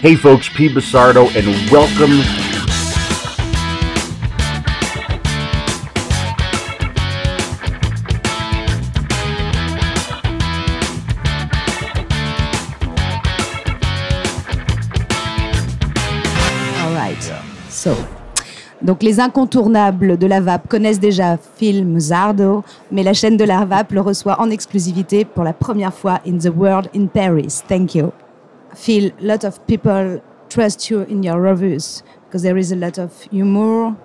Hey folks, Phil Busardo, and welcome. All right. So, donc les incontournables de la vape connaissent déjà Phil Busardo, mais la chaîne de la vape le reçoit en exclusivité pour la première fois in the world in Paris. Thank you. Phil, a lot of people trust you in your reviews because there is a lot of humor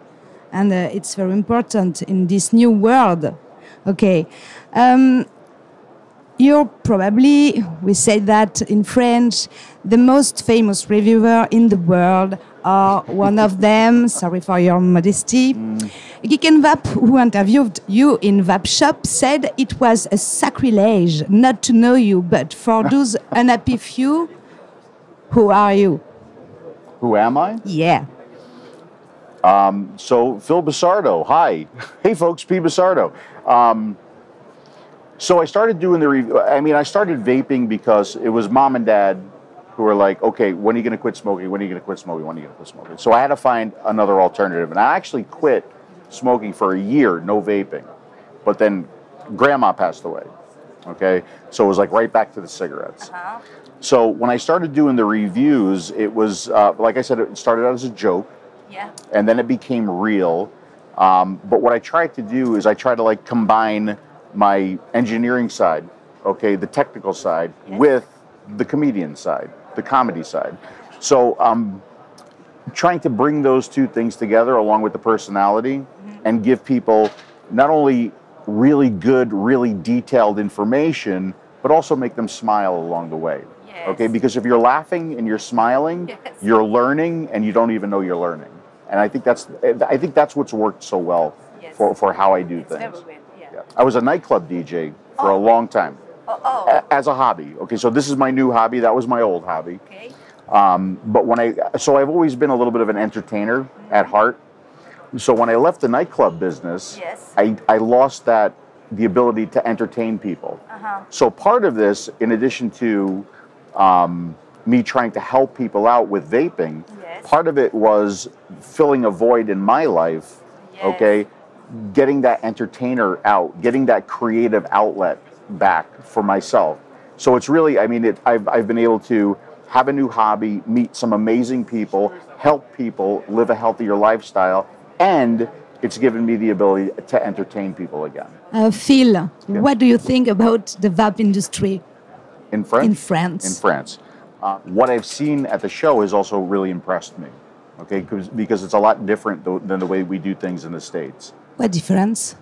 and it's very important in this new world. Okay. You're probably, we say that in French, the most famous reviewer in the world, or one of them, sorry for your modesty. Geek and Vape, who interviewed you in Vape Shop, said it was a sacrilege not to know you, but for those unhappy few, who are you? Who am I? Yeah. So Phil Busardo, hi. Hey folks, Phil Busardo. So I started doing I started vaping because it was mom and dad who were like, okay, when are you going to quit smoking? When are you going to quit smoking? When are you going to quit smoking? So I had to find another alternative. And I actually quit smoking for a year, no vaping. But then grandma passed away, okay? So it was like right back to the cigarettes. Uh-huh. So when I started doing the reviews, it was, like I said, it started out as a joke. Yeah. And then it became real. But what I tried to do is I tried to like combine my engineering side, okay, the technical side, yes, with the comedian side, the comedy side. So trying to bring those two things together along with the personality and give people not only really good, really detailed information, but also make them smile along the way. Yes. Okay, because if you're laughing and you're smiling, yes, you're learning and you don't even know you're learning. And I think that's what's worked so well, yes, for how I do things. Yeah. I was a nightclub DJ for a long time. As a hobby. Okay, so this is my new hobby. That was my old hobby. Okay. But so I've always been a little bit of an entertainer at heart. So when I left the nightclub business, yes, I lost the ability to entertain people. Uh-huh. So part of this, in addition to me trying to help people out with vaping, yes, part of it was filling a void in my life, yes, okay? Getting that entertainer out, getting that creative outlet back for myself. So it's really, I've been able to have a new hobby, meet some amazing people, help people live a healthier lifestyle, and it's given me the ability to entertain people again. Phil, Yeah. what do you think about the vape industry In France? in France? In France. What I've seen at the show has also really impressed me, okay? Because it's a lot different than the way we do things in the States. What difference?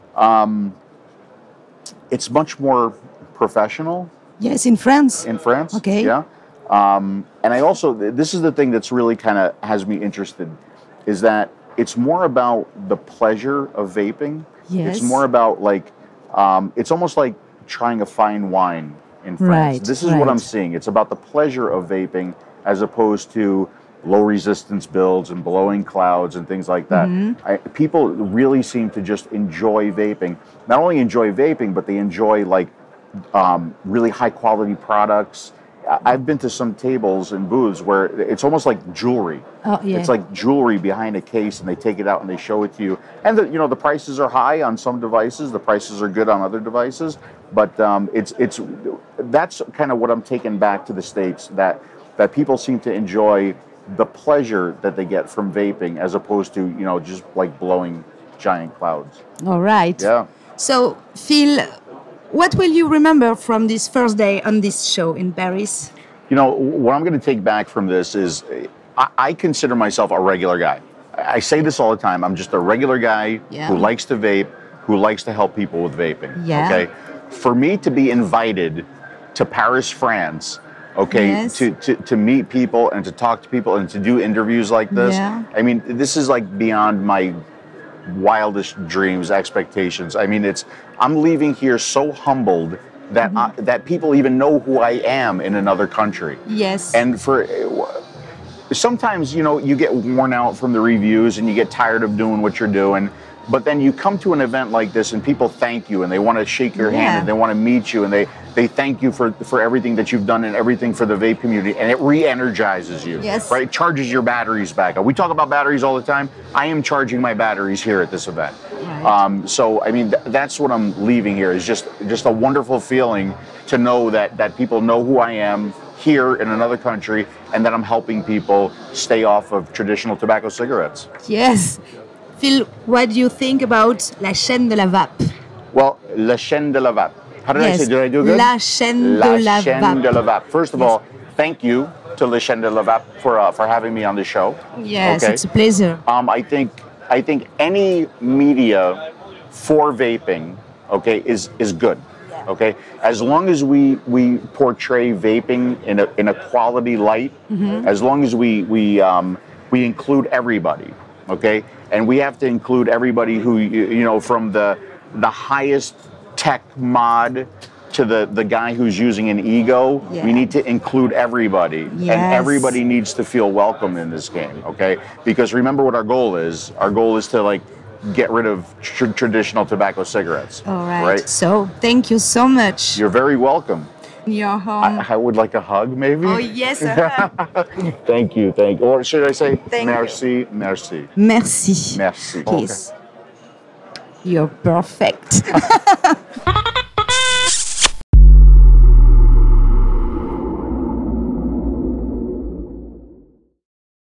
It's much more professional. Yes, in France. In France, okay, yeah. And I also, this is the thing that's really kind of has me interested, is that it's more about the pleasure of vaping. Yes. It's more about like, it's almost like trying a fine wine in France. Right, This is right, what I'm seeing. It's about the pleasure of vaping as opposed to low resistance builds and blowing clouds and things like that. People really seem to just enjoy vaping. Not only enjoy vaping, but they enjoy like really high quality products. I've been to some tables and booths where it's almost like jewelry. Oh, yeah. It's like jewelry behind a case, and they take it out and they show it to you. And the prices are high on some devices. The prices are good on other devices. But that's kind of what I'm taking back to the States. That people seem to enjoy the pleasure that they get from vaping, as opposed to just like blowing giant clouds. All right. Yeah. So, Phil, what will you remember from this first day on this show in Paris? What I'm going to take back from this is I consider myself a regular guy. I say this all the time. I'm just a regular guy who likes to vape, who likes to help people with vaping. Yeah. Okay. For me to be invited to Paris, France, okay, yes, to meet people and to talk to people and to do interviews like this, yeah, this is like beyond my wildest dreams, expectations. I'm leaving here so humbled that that people even know who I am in another country. yes, And sometimes you get worn out from the reviews and you get tired of doing what you're doing. But then you come to an event like this and people thank you and they want to shake your hand and they want to meet you and they thank you for everything that you've done and everything for the vape community, and it re-energizes you, right? It charges your batteries back up. We talk about batteries all the time. I am charging my batteries here at this event. Right. So, I mean, that's what I'm leaving here, is just a wonderful feeling to know that people know who I am here in another country and that I'm helping people stay off of traditional tobacco cigarettes. Yes. Phil, what do you think about la chaîne de la vape? Well, la chaîne de la vape. How did I say? Did I do good? La chaîne de la vape. La chaîne de la vape. First of all, thank you to la chaîne de la vape for having me on the show. Yes, it's a pleasure. I think any media for vaping, okay, is good. Okay, as long as we portray vaping in a quality light, as long as we include everybody, okay, and we have to include everybody who you know, from the highest tech mod to the guy who's using an ego. We need to include everybody, and everybody needs to feel welcome in this game. Okay, because remember what our goal is. Our goal is to like get rid of traditional tobacco cigarettes. All right. So thank you so much. You're very welcome. You're home. I would like a hug, maybe. Oh yes, a hug. Thank you. Or should I say merci? Merci. Merci. Kiss. Okay. You're perfect.